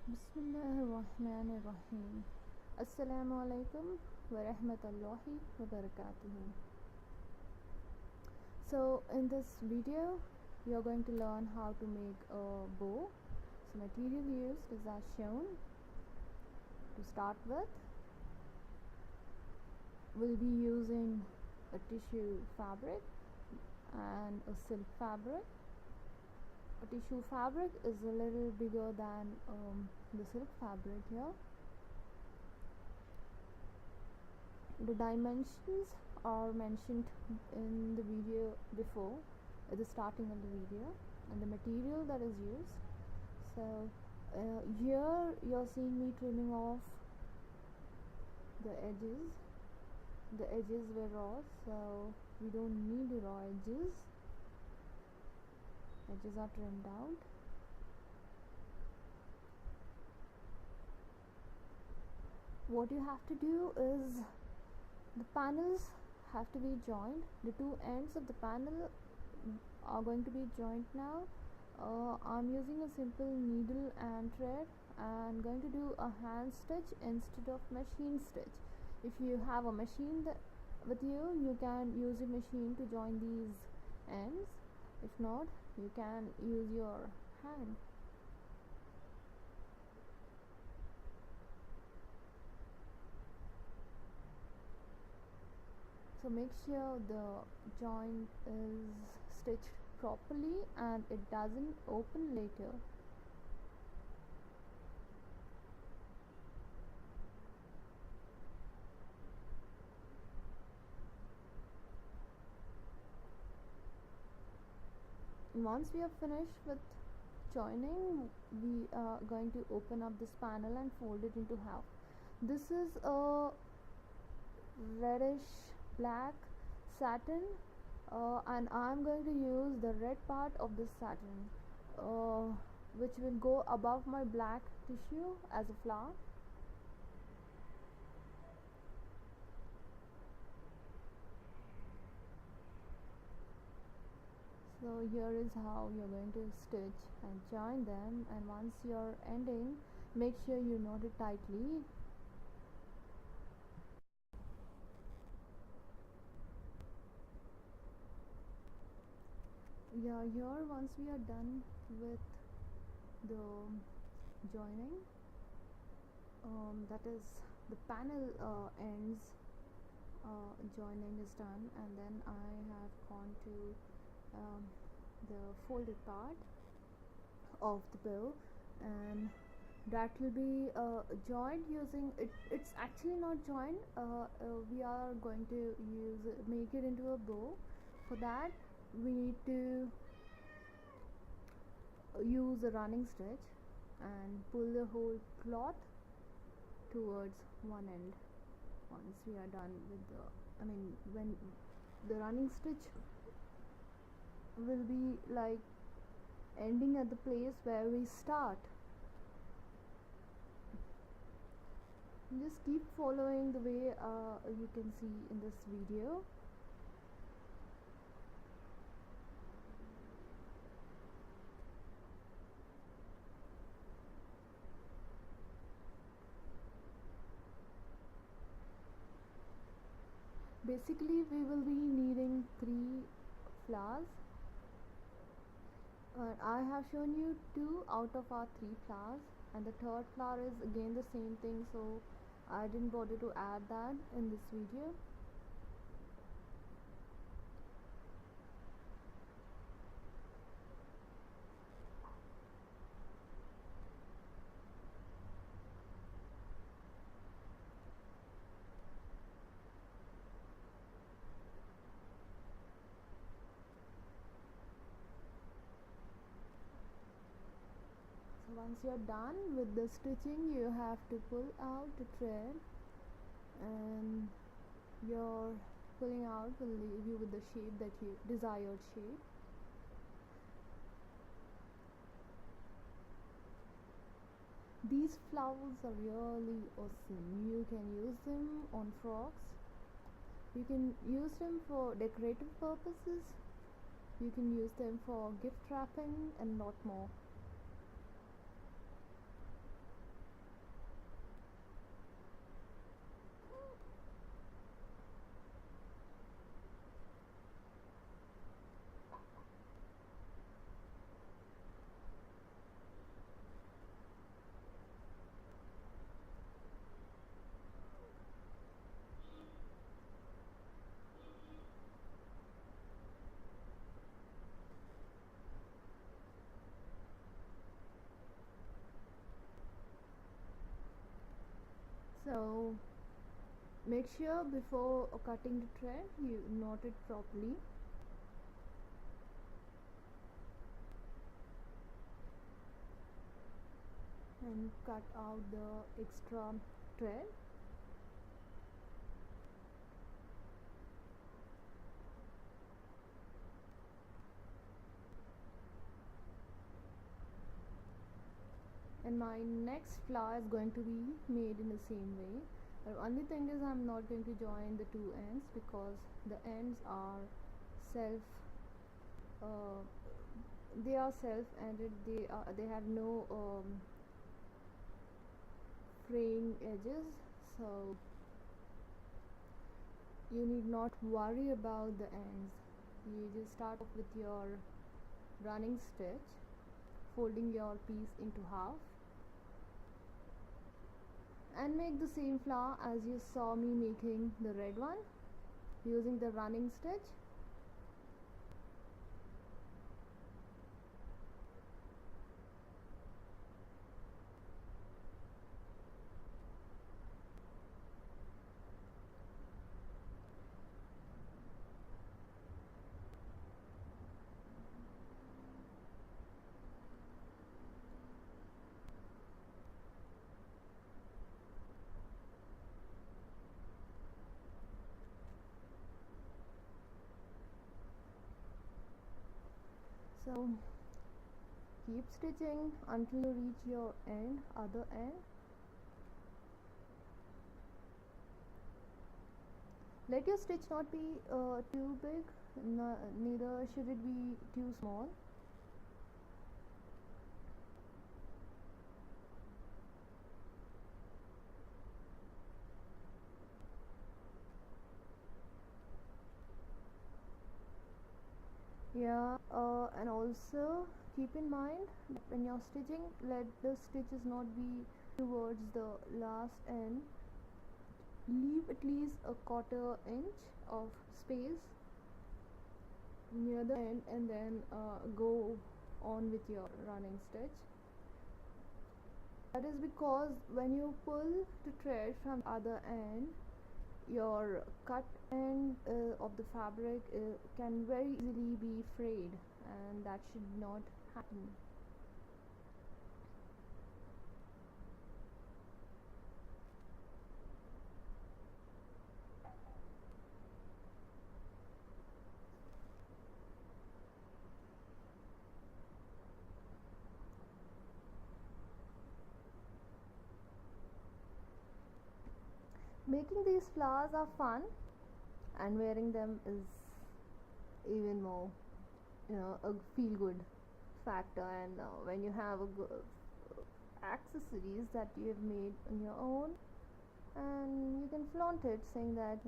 Bismillahirrahmanirrahim. Assalamu alaikum wa rahmatullahi wa barakatuhu. So in this video we are going to learn how to make a bow. So material used is as shown. To start with, we'll be using a tissue fabric and a silk fabric. A tissue fabric is a little bigger than the silk fabric here. The dimensions are mentioned in the video before, at the starting of the video, and the material that is used. So here you're seeing me trimming off the edges. The edges were raw, so we don't need raw edges. Edges are trimmed out. What you have to do is the panels have to be joined. The two ends of the panel are going to be joined now. I'm using a simple needle and thread and going to do a hand stitch instead of machine stitch. If you have a machine with you, you can use a machine to join these ends. If not, you can use your hand. So make sure the joint is stitched properly and it doesn't open later. Once we are finished with joining, we are going to open up this panel and fold it into half. This is a reddish black satin, and I'm going to use the red part of this satin, which will go above my black tissue as a flower. So here is how you're going to stitch and join them, and once you're ending, make sure you knot it tightly. Yeah, here once we are done with the joining, that is the panel ends joining is done, and then I have gone to the folded part of the bow, and that will be joined using it. It's actually not joined. We are going to make it into a bow. For that we need to use a running stitch and pull the whole cloth towards one end. Once we are done with when the running stitch will be like ending at the place where we start. Just keep following the way you can see in this video. Basically we will be needing 3 flowers. I have shown you 2 out of our 3 flowers, and the third flower is again the same thing, so I didn't bother to add that in this video. Once you're done with the stitching, you have to pull out the thread, and your pulling out will leave you with the shape that you desired shape. These flowers are really awesome. You can use them on frocks, you can use them for decorative purposes, you can use them for gift wrapping and lot more. So make sure before cutting the thread you knot it properly. And cut out the extra thread. And my next flower is going to be made in the same way. The only thing is I'm not going to join the two ends because the ends are self uh, they are self-ended. They have no fraying edges, so you need not worry about the ends. You just start off with your running stitch, folding your piece into half, and make the same flower as you saw me making the red one using the running stitch. So keep stitching until you reach your other end. Let your stitch not be too big, neither should it be too small. Yeah, and also keep in mind that when you're stitching, let the stitches not be towards the last end. Leave at least a quarter-inch of space near the end, and then go on with your running stitch. That is because when you pull the thread from the other end, your cut end of the fabric can very easily be frayed, and that should not happen. Making these flowers are fun, and wearing them is even more, a feel good factor. And when you have accessories that you have made on your own, and you can flaunt it saying that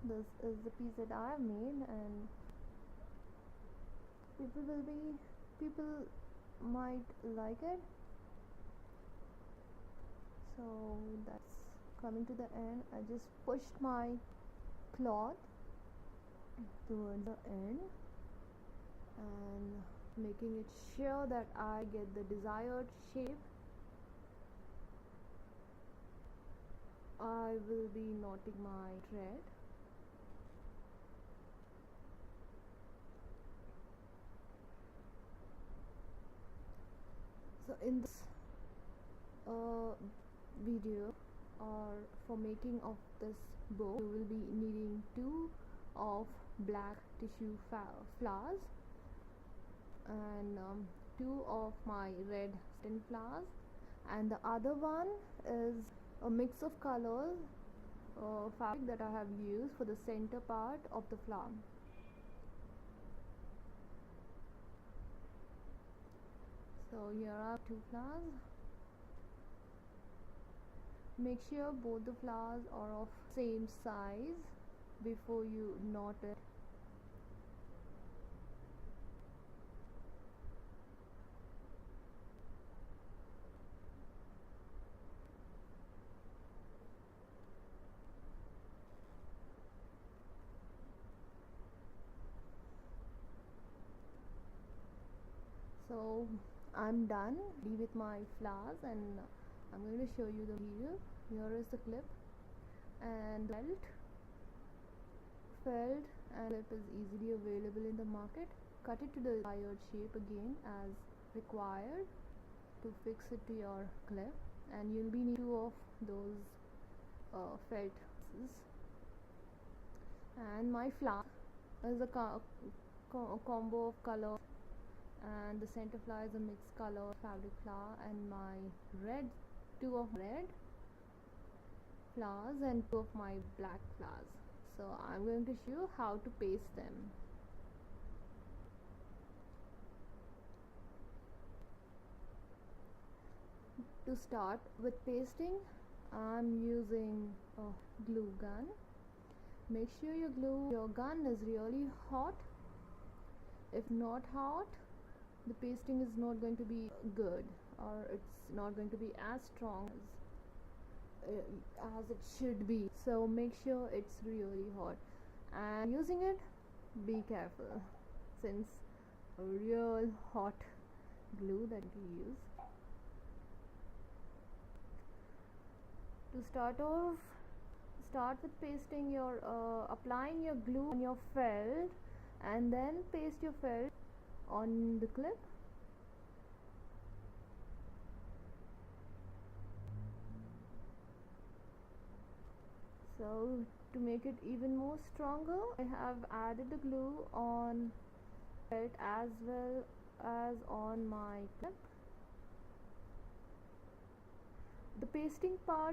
this is the piece that I have made, and people might like it. So that's coming to the end. I just pushed my cloth towards the end and making it sure that I get the desired shape. I will be knotting my thread. So in this video, or for making of this bow, you will be needing 2 of black tissue flowers and 2 of my red satin flowers, and the other one is a mix of colors fabric that I have used for the center part of the flower. So here are 2 flowers. Make sure both the flowers are of same size before you knot it. So I'm done with my flowers, and I'm going to show you the video. Here is the clip. and felt and clip is easily available in the market. Cut it to the desired shape again as required to fix it to your clip, and you'll be need two of those felt pieces. And my flower is a combo of color, and the center flower is a mixed color fabric flower, and my red, two of red flowers and two of my black flowers. So I'm going to show you how to paste them. To start with pasting, I'm using a glue gun. Make sure your gun is really hot. If not hot, the pasting is not going to be good, or it's not going to be as strong as it should be. So make sure it's really hot, and using it, be careful, since a real hot glue that you use. To start off, start with pasting your applying your glue on your felt, and then paste your felt on the clip. So to make it even more stronger, I have added the glue on felt as well as on my clip. The pasting part